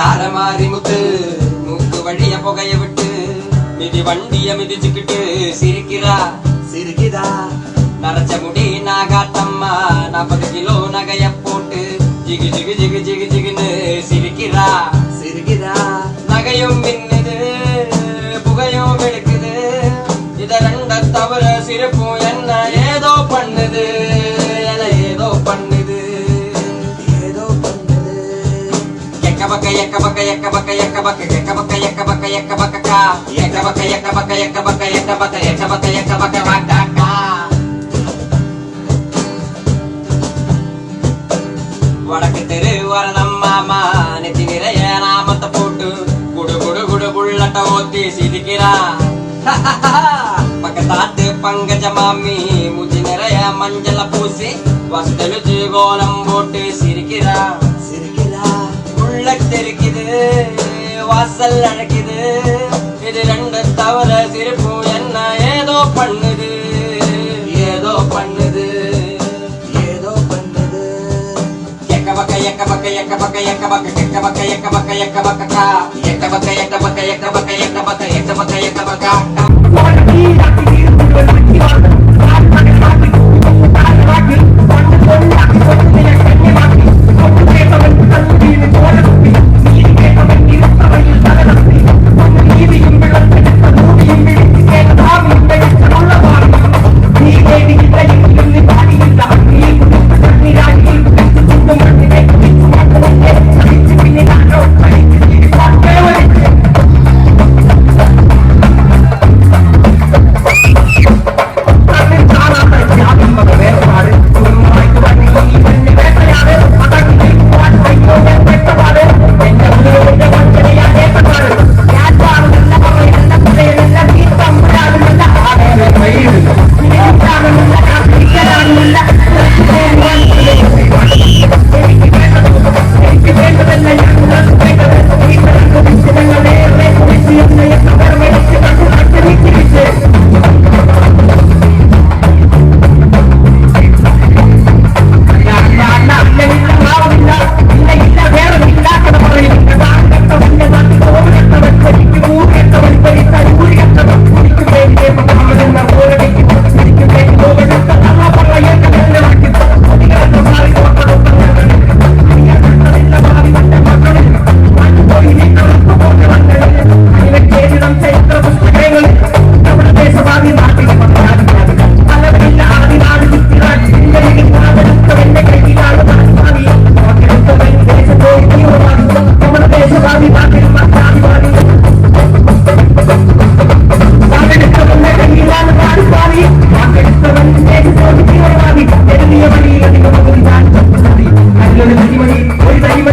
தார மாறி முத்து மூக்கு வழிய புகைய விட்டு மிதி வண்டிய மிதிச்சுக்கிட்டு சிரிக்கிறா சிரிக்குதா நரைச்ச முடி நாகாத்தம்மா 40 கிலோ நகைய போட்டு ஜிகு ஜிகு ஜிகு ஜிகு ஜிகுன்னு சிரிக்கிறா சிரிக்குதா நகையும் மின்னுது புகையும் வெளுக்குது இத ரெண்ட தவிர சிரிப்பும் என்ன ஏதோ பண்ணுது ஏதோ பண்ணுது ஏதோ பண்ணுது எக்க பக்க எக்க பக்க எக்க பக்க எக்க பக்க எக்க பக்க எக்க பக்க எக்க பக்கா எக்க பக்க எக்க பக்க எக்க பக்க எக்க பக்க எக்க பக்க எக்க பக்க வாட்டாக்கா வடக்கு தெரு வரணும் மாமா நெத்தி நிறைய நாமத்தை போட்டு குடு குடு குடு புள்ளட்ட ஓத்தி சிரிக்கிறா பக்கத்தாத்து பங்கஜ மாமி மூச்சி நிறைய மஞ்சள பூசி வாசு தெளிச்சு கோலம் போட்டு சிரிக்கிறா சிரிக்கிறா உள்ள தெரிக்குது வாசல் அழைக்குது இது ரெண்டு தவிர சிரிப்பு என்ன ஏதோ பண்ணுது ஏதோ பண்ணுது ஏதோ பண்ணுது எக்க பக்க எக்க பக்க எக்க பக்க எக்க பக்க எக்க பக்க எக்க பக்க எக்க பக்கா எக்க பக்க எக்க பக்க எக்க பக்க எக்க பக்க எக்க பக்க எக்க பக்கா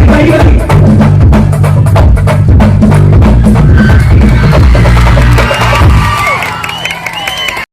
Bye.